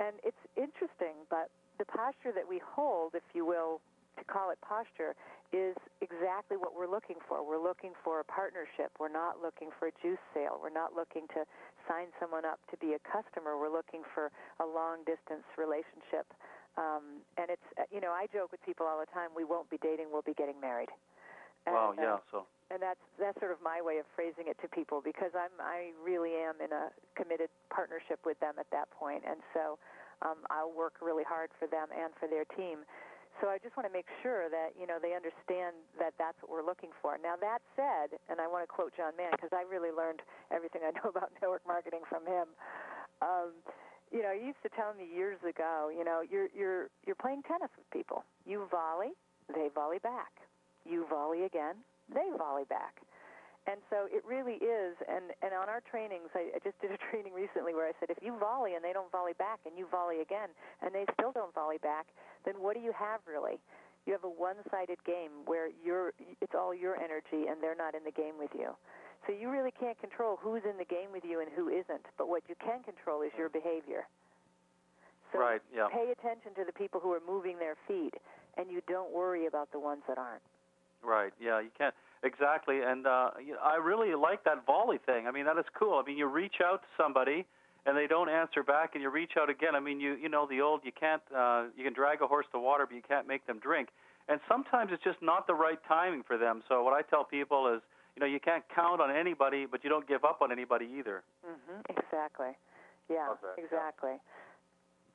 B: And it's interesting, but the posture that we hold, if you will, to call it posture, is exactly what we're looking for. We're looking for a partnership. We're not looking for a juice sale. We're not looking to sign someone up to be a customer. We're looking for a long-distance relationship. And it's, I joke with people all the time, we won't be dating, we'll be getting married. And, and that's sort of my way of phrasing it to people, because I really am in a committed partnership with them at that point. And so I'll work really hard for them and for their team. So I just want to make sure that, they understand that that's what we're looking for. Now, that said, and I want to quote John Mann, because I really learned everything I know about network marketing from him. He used to tell me years ago, you're playing tennis with people. You volley, they volley back. You volley again, they volley back. And so it really is, and on our trainings, I just did a training recently where I said, if you volley and they don't volley back, and you volley again, and they still don't volley back, then what do you have really? You have a one-sided game where it's all your energy, and they're not in the game with you. So you really can't control who's in the game with you and who isn't, but what you can control is your behavior. So pay attention to the people who are moving their feet, and you don't worry about the ones that aren't.
A: Right, yeah, you can't. Exactly, and I really like that volley thing. That is cool. You reach out to somebody, and they don't answer back, and you reach out again. You know the old, you can drag a horse to water, but you can't make them drink. And sometimes it's just not the right timing for them. So what I tell people is, you can't count on anybody, but you don't give up on anybody either.
B: Mm-hmm. Exactly. Yeah, exactly.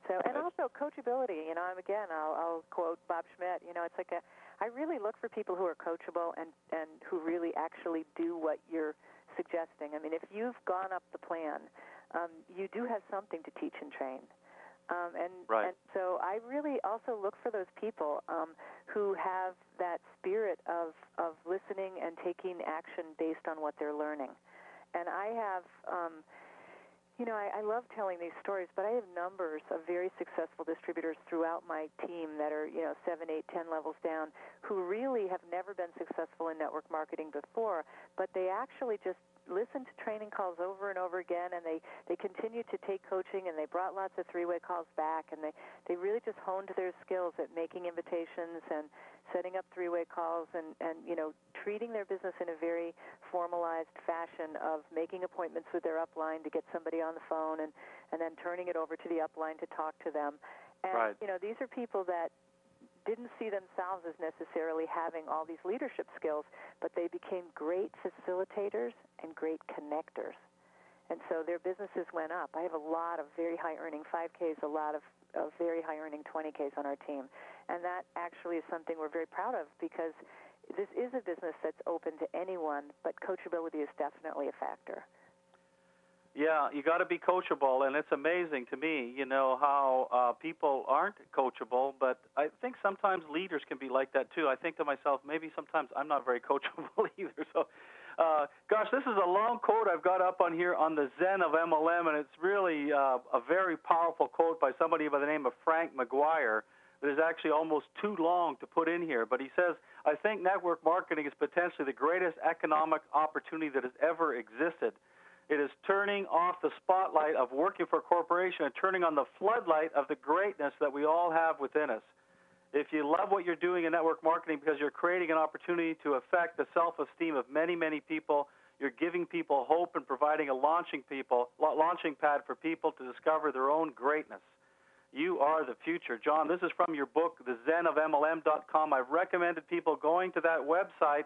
B: So, and also coachability. I'll quote Bob Schmidt. It's like I really look for people who are coachable and who really actually do what you're suggesting. If you've gone up the plan, you do have something to teach and train. And so I really also look for those people who have that spirit of listening and taking action based on what they're learning. And I have... I love telling these stories, but I have numbers of very successful distributors throughout my team that are, 7, 8, 10 levels down, who really have never been successful in network marketing before, but they actually just listened to training calls over and over again, and they continued to take coaching, and they brought lots of three-way calls back, and they really just honed their skills at making invitations and setting up three-way calls and treating their business in a very formalized fashion of making appointments with their upline to get somebody on the phone and then turning it over to the upline to talk to them. And, these are people that didn't see themselves as necessarily having all these leadership skills, but they became great facilitators and great connectors. And so their businesses went up. I have a lot of very high-earning 5Ks, a lot of very high-earning 20Ks on our team. And that actually is something we're very proud of, because this is a business that's open to anyone, but coachability is definitely a factor.
A: Yeah, you got to be coachable, and it's amazing to me, how people aren't coachable. But I think sometimes leaders can be like that too. I think to myself, maybe sometimes I'm not very coachable either. So, gosh, this is a long quote I've got up on here on the Zen of MLM, and it's really a very powerful quote by somebody by the name of Frank McGuire. That is actually almost too long to put in here, but he says, "I think network marketing is potentially the greatest economic opportunity that has ever existed. It is turning off the spotlight of working for a corporation and turning on the floodlight of the greatness that we all have within us. If you love what you're doing in network marketing because you're creating an opportunity to affect the self-esteem of many, many people, you're giving people hope and providing a launching pad for people to discover their own greatness. You are the future." John, this is from your book, thezenofmlm.com. I've recommended people going to that website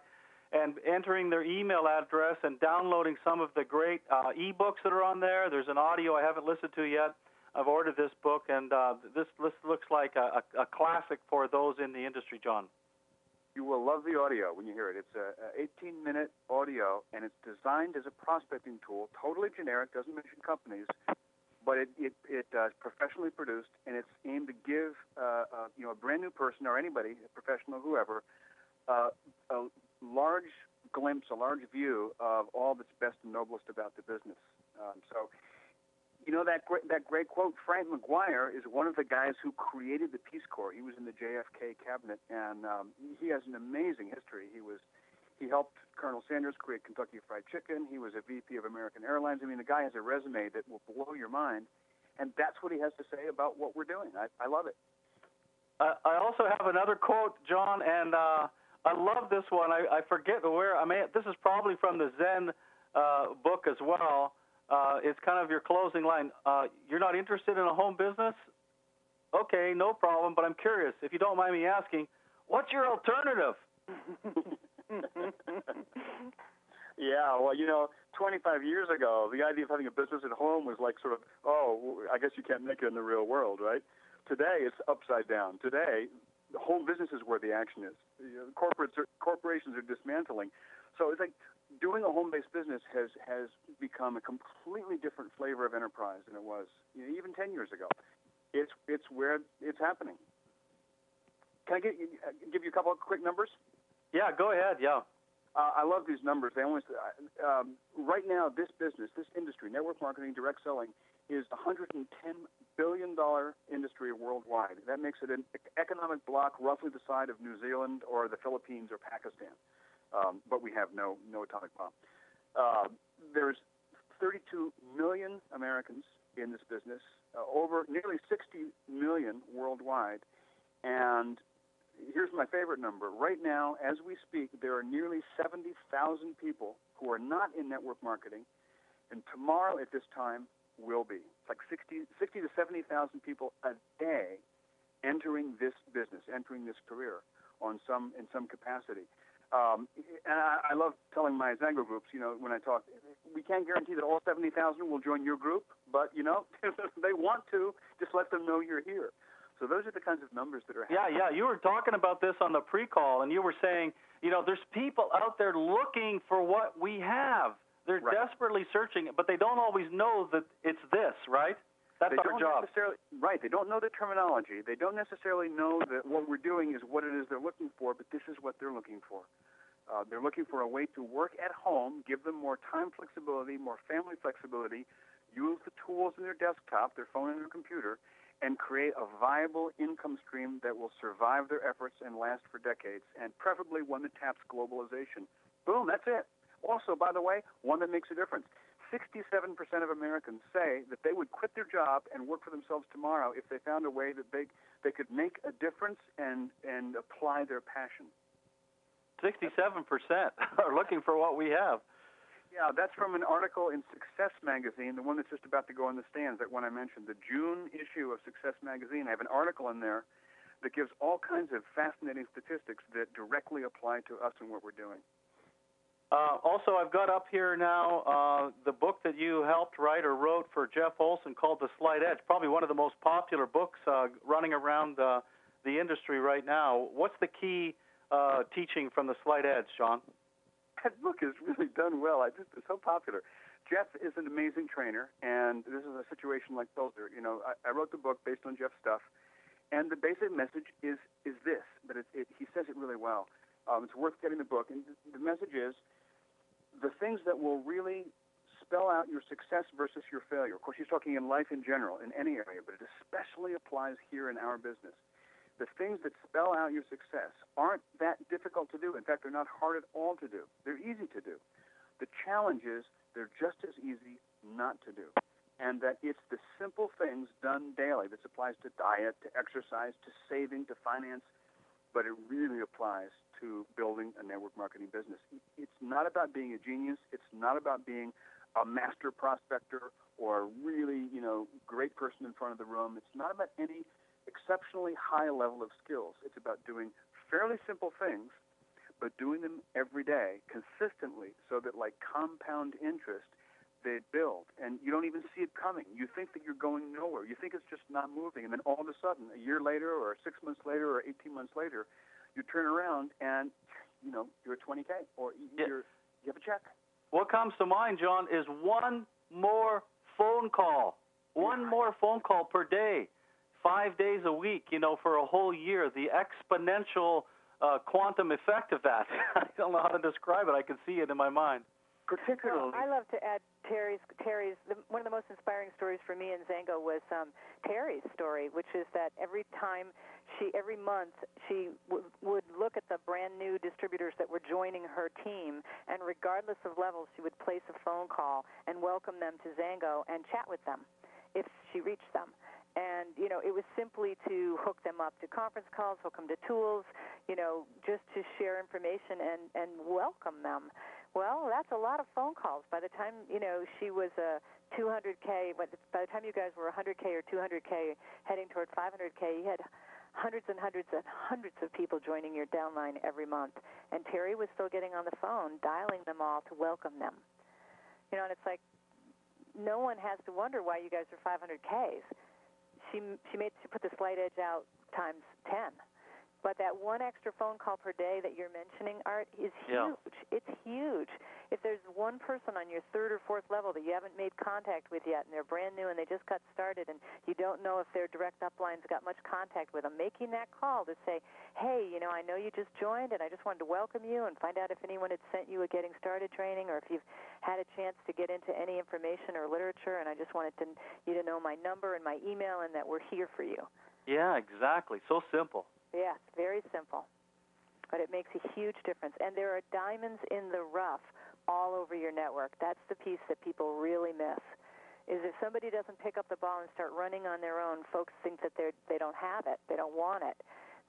A: and entering their email address and downloading some of the great e-books that are on there. There's an audio I haven't listened to yet. I've ordered this book, and this looks like a classic for those in the industry, John.
C: You will love the audio when you hear it. It's a 18-minute audio, and it's designed as a prospecting tool, totally generic, doesn't mention companies, but it's professionally produced, and it's aimed to give a brand new person or anybody, a professional, whoever, a large glimpse, a large view of all that's best and noblest about the business. That great quote, Frank McGuire is one of the guys who created the Peace Corps. He was in the JFK cabinet, and he has an amazing history. He helped Colonel Sanders create Kentucky Fried Chicken. He was a VP of American Airlines. I mean, the guy has a resume that will blow your mind, and that's what he has to say about what we're doing. I love it.
A: I also have another quote, John, and I love this one. I forget where. This is probably from the Zen book as well. It's kind of your closing line. You're not interested in a home business? Okay, no problem, but I'm curious. If you don't mind me asking, what's your alternative?
C: Yeah, well, 25 years ago, the idea of having a business at home was like sort of, I guess you can't make it in the real world, right? Today, it's upside down. Today, the home business is where the action is. Corporations are dismantling. So it's like doing a home-based business has become a completely different flavor of enterprise than it was even 10 years ago. It's where it's happening. Can I give you a couple of quick numbers?
A: Yeah, go ahead. Yeah.
C: I love these numbers. They always right now, this business, this industry, network marketing, direct selling, is a $110 billion industry worldwide. That makes it an economic block roughly the size of New Zealand or the Philippines or Pakistan. But we have no atomic bomb. There's 32 million Americans in this business, over nearly 60 million worldwide. And here's my favorite number. Right now, as we speak, there are nearly 70,000 people who are not in network marketing, and tomorrow at this time will be. It's like 60 to 70,000 people a day entering this business, entering this career in some capacity. And I love telling my Zango groups, when I talk, we can't guarantee that all 70,000 will join your group, but, they want to. Just let them know you're here. So those are the kinds of numbers that are happening.
A: Yeah. You were talking about this on the pre-call, and you were saying, there's people out there looking for what we have. They're desperately searching, but they don't always know that it's this, right? That's our job.
C: Right. They don't know the terminology. They don't necessarily know that what we're doing is what it is they're looking for, but this is what they're looking for. They're looking for a way to work at home, give them more time flexibility, more family flexibility, use the tools in their desktop, their phone and their computer, and create a viable income stream that will survive their efforts and last for decades, and preferably one that taps globalization. Boom, that's it. Also, by the way, one that makes a difference. 67% of Americans say that they would quit their job and work for themselves tomorrow if they found a way that they could make a difference and apply their passion.
A: 67% are looking for what we have.
C: Yeah, that's from an article in Success Magazine, the one that's just about to go on the stands, that one I mentioned, the June issue of Success Magazine. I have an article in there that gives all kinds of fascinating statistics that directly apply to us and what we're doing.
A: Also, I've got up here now the book that you helped write or wrote for Jeff Olson called The Slight Edge, probably one of the most popular books running around the industry right now. What's the key teaching from The Slight Edge, John?
C: That book is really done well. It's so popular. Jeff is an amazing trainer, and this is a situation like Pilzer. You know, I wrote the book based on Jeff's stuff, and the basic message is this, but he says it really well. It's worth getting the book, and the message is the things that will really spell out your success versus your failure. Of course, he's talking in life in general, in any area, but it especially applies here in our business. The things that spell out your success aren't that difficult to do. In fact, they're not hard at all to do. They're easy to do. The challenge is they're just as easy not to do. And that it's the simple things done daily. This applies to diet, to exercise, to saving, to finance, but it really applies to building a network marketing business. It's not about being a genius. It's not about being a master prospector or a really, great person in front of the room. It's not about any exceptionally high level of skills. It's about doing fairly simple things, but doing them every day consistently so that, like compound interest, they build. And you don't even see it coming. You think that you're going nowhere. You think it's just not moving. And then all of a sudden, a year later or 6 months later or 18 months later, you turn around and, you're at 20K or you have a check.
A: What comes to mind, John, is one more phone call. One more phone call per day, 5 days a week, for a whole year. The exponential quantum effect of that. I don't know how to describe it. I can see it in my mind.
C: Particularly,
B: I love to add Terry's. One of the most inspiring stories for me in Zango was Terry's story, which is that every month she would look at the brand new distributors that were joining her team, and regardless of levels, she would place a phone call and welcome them to Zango and chat with them if she reached them. And, it was simply to hook them up to conference calls, hook them to tools, just to share information and welcome them. Well, that's a lot of phone calls. By the time, she was a 200K, by the time you guys were 100K or 200K heading toward 500K, you had hundreds and hundreds and hundreds of people joining your downline every month. And Terry was still getting on the phone, dialing them all to welcome them. And it's like no one has to wonder why you guys are 500Ks. She put the slight edge out times 10. But that one extra phone call per day that you're mentioning, Art, is huge. Yeah. It's huge. If there's one person on your third or fourth level that you haven't made contact with yet, and they're brand new and they just got started, and you don't know if their direct upline's got much contact with them, making that call to say, hey, I know you just joined, and I just wanted to welcome you and find out if anyone had sent you a Getting Started training, or if you've had a chance to get into any information or literature, and I just wanted you to know my number and my email and that we're here for you.
A: Yeah, exactly. So simple.
B: Yeah, it's very simple, but it makes a huge difference. And there are diamonds in the rough all over your network. That's the piece that people really miss, is if somebody doesn't pick up the ball and start running on their own, folks think that they don't have it, they don't want it.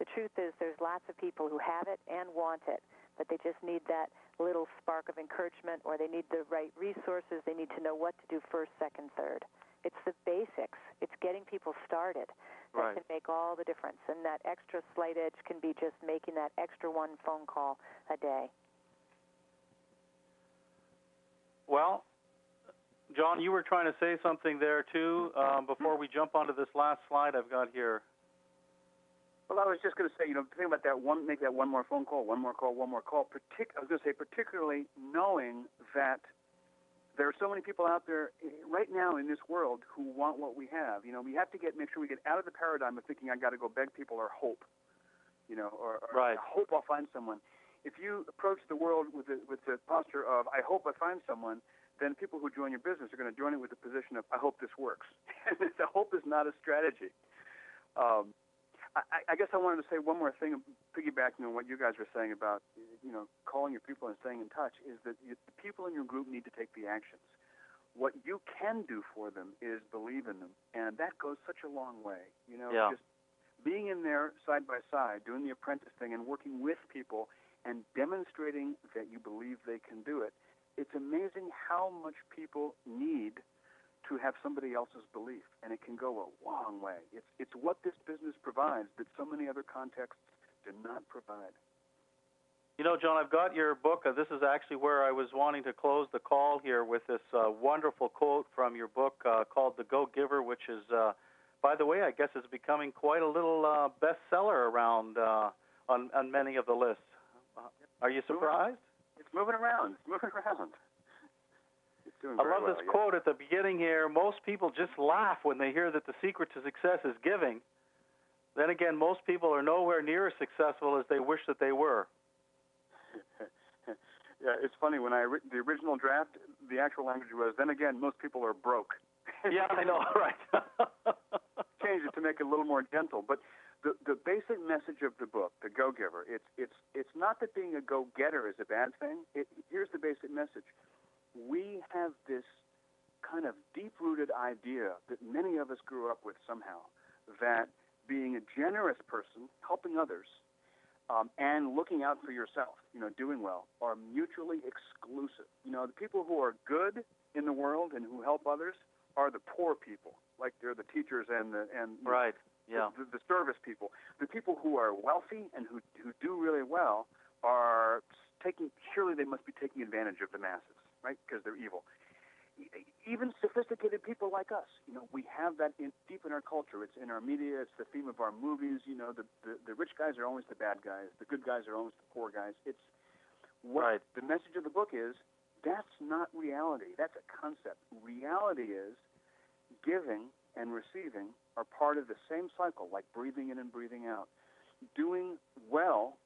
B: The truth is there's lots of people who have it and want it, but they just need that little spark of encouragement, or they need the right resources. They need to know what to do first, second, third. It's the basics. It's getting people started that can make all the difference. And that extra slight edge can be just making that extra one phone call a day.
A: Well, John, you were trying to say something there, too, before we jump onto this last slide I've got here.
C: Well, I was just going to say, think about that make that one more phone call, one more call. I was going to say, particularly knowing that there are so many people out there right now in this world who want what we have. We have to make sure we get out of the paradigm of thinking I got to go beg people or hope, or hope I'll find someone. If you approach the world with the posture of I hope I find someone, then people who join your business are going to join it with the position of I hope this works. And the hope is not a strategy. I guess I wanted to say one more thing, piggybacking on what you guys were saying about, calling your people and staying in touch, is that the people in your group need to take the actions. What you can do for them is believe in them, and that goes such a long way. Just being in there side by side, doing the apprentice thing and working with people and demonstrating that you believe they can do it. It's amazing how much people need to have somebody else's belief, and it can go a long way. It's what this business provides that so many other contexts do not provide.
A: John, I've got your book. This is actually where I was wanting to close the call here with this wonderful quote from your book called The Go-Giver, which is, by the way, I guess is becoming quite a little bestseller around on many of the lists. Are you surprised?
C: It's moving around. It's doing
A: I
C: very
A: love
C: well,
A: this
C: yeah.
A: quote at the beginning here. Most people just laugh when they hear that the secret to success is giving. Then again, most people are nowhere near as successful as they wish that they were.
C: Yeah, it's funny. When the original draft, the actual language was, then again, most people are broke.
A: Yeah, I know, right.
C: Changed it to make it a little more gentle. But the basic message of the book, The Go-Giver, it's not that being a go-getter is a bad thing. Here's the basic message. We have this kind of deep-rooted idea that many of us grew up with somehow, that being a generous person, helping others, and looking out for yourself, doing well, are mutually exclusive. The people who are good in the world and who help others are the poor people, like they're the teachers and
A: right, yeah,
C: the service people. The people who are wealthy and who do really well are surely they must be taking advantage of the masses, right? Because they're evil. Even sophisticated people like us, we have that deep in our culture. It's in our media. It's the theme of our movies. The rich guys are always the bad guys. The good guys are always the poor guys. It's what
A: right.
C: The message of the book is, that's not reality. That's a concept. Reality is giving and receiving are part of the same cycle, like breathing in and breathing out. Doing well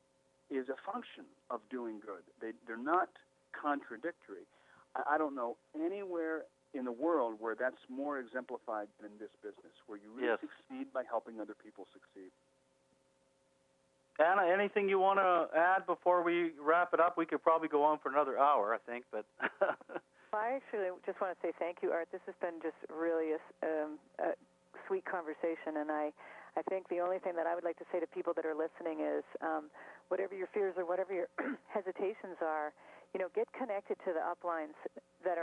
C: is a function of doing good. They're not contradictory. I don't know anywhere in the world where that's more exemplified than this business, where you really succeed by helping other people succeed.
A: Anna, anything you want to add before we wrap it up? We could probably go on for another hour, I think, but...
B: I actually just want to say thank you, Art. This has been just really a sweet conversation, and I think the only thing that I would like to say to people that are listening is whatever your fears or whatever your hesitations are, get connected to the uplines that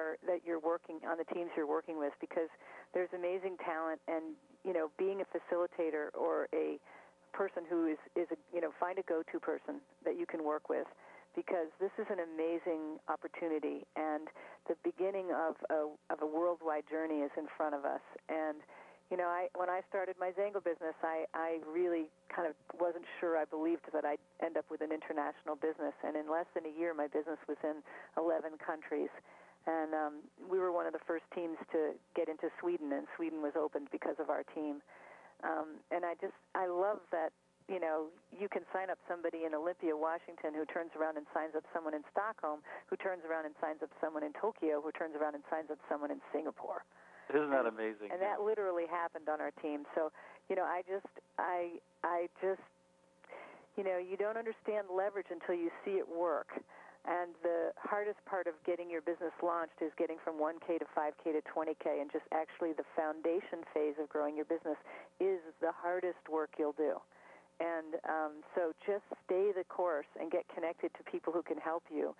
B: you're working on, the teams you're working with, because there's amazing talent, and being a facilitator or a person who is find a go-to person that you can work with, because this is an amazing opportunity, and the beginning of a worldwide journey is in front of us. And when I started my Zango business, I really kind of wasn't sure. I believed that I'd end up with an international business, and in less than a year, my business was in 11 countries. And we were one of the first teams to get into Sweden, and Sweden was opened because of our team. And I love that, you can sign up somebody in Olympia, Washington, who turns around and signs up someone in Stockholm, who turns around and signs up someone in Tokyo, who turns around and signs up someone in Singapore.
A: Isn't that amazing?
B: And that literally happened on our team. So, I just, you don't understand leverage until you see it work. And the hardest part of getting your business launched is getting from 1K to 5K to 20K, and just actually the foundation phase of growing your business is the hardest work you'll do. And so just stay the course and get connected to people who can help you.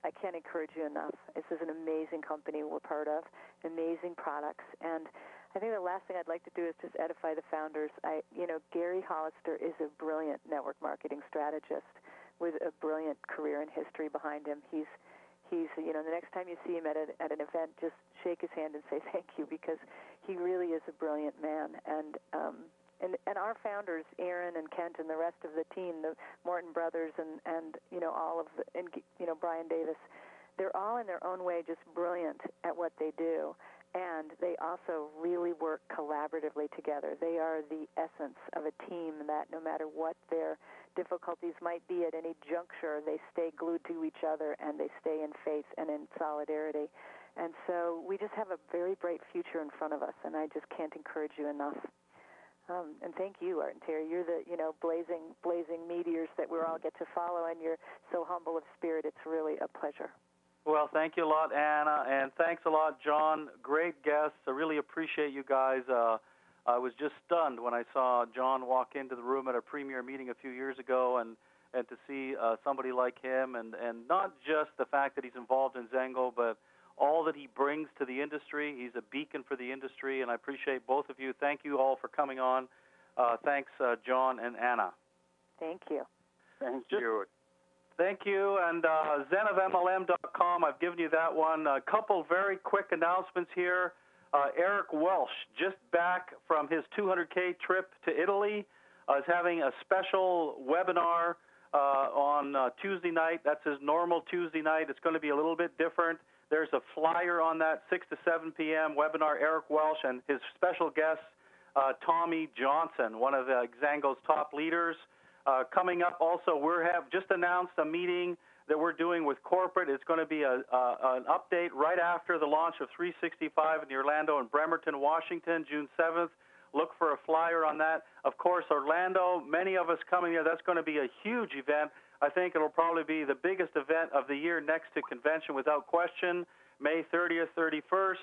B: I can't encourage you enough. This is an amazing company we're part of, amazing products. And I think the last thing I'd like to do is just edify the founders. Gary Hollister is a brilliant network marketing strategist with a brilliant career and history behind him. He's the next time you see him at an event, just shake his hand and say thank you, because he really is a brilliant man. And our founders, Aaron and Kent and the rest of the team, the Morton brothers and all of Brian Davis, they're all in their own way just brilliant at what they do. And they also really work collaboratively together. They are the essence of a team that no matter what their difficulties might be at any juncture, they stay glued to each other, and they stay in faith and in solidarity. And so we just have a very bright future in front of us, and I just can't encourage you enough. And thank you, Art and Terry. You're the blazing meteors that we all get to follow, and you're so humble of spirit. It's really a pleasure.
A: Well, thank you a lot, Anna, and thanks a lot, John. Great guests. I really appreciate you guys. I was just stunned when I saw John walk into the room at a premier meeting a few years ago, and to see somebody like him, and not just the fact that he's involved in Zango, but all that he brings to the industry. He's a beacon for the industry, and I appreciate both of you. Thank you all for coming on. Thanks, John and Anna.
B: Thank you.
C: Thank you.
A: Thank you, and zenofmlm.com, I've given you that one. A couple very quick announcements here. Eric Welsh, just back from his 200K trip to Italy, is having a special webinar on Tuesday night. That's his normal Tuesday night. It's going to be a little bit different. There's a flyer on that, 6 to 7 p.m. webinar, Eric Welsh and his special guest, Tommy Johnson, one of Xango's top leaders. Coming up also, we have just announced a meeting that we're doing with corporate. It's going to be an update right after the launch of 365 in the Orlando and Bremerton, Washington, June 7th. Look for a flyer on that. Of course, Orlando, many of us coming there. That's going to be a huge event. I think it'll probably be the biggest event of the year next to convention without question, May 30th, 31st.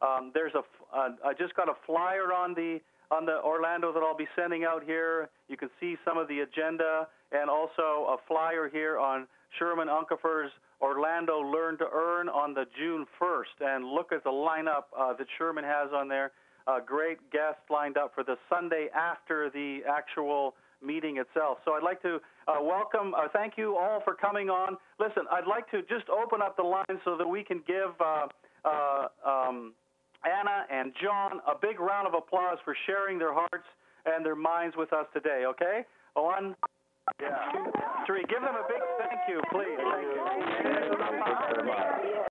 A: I just got a flyer on the Orlando that I'll be sending out here. You can see some of the agenda and also a flyer here on Sherman Unkefer's Orlando Learn to Earn on the June 1st. And look at the lineup that Sherman has on there. Great guests lined up for the Sunday after the actual meeting itself. So I'd like to welcome, thank you all for coming on. Listen, I'd like to just open up the line so that we can give Anna and John a big round of applause for sharing their hearts and their minds with us today, okay? 1, 2, 3. Give them a big thank you, please. Thank you.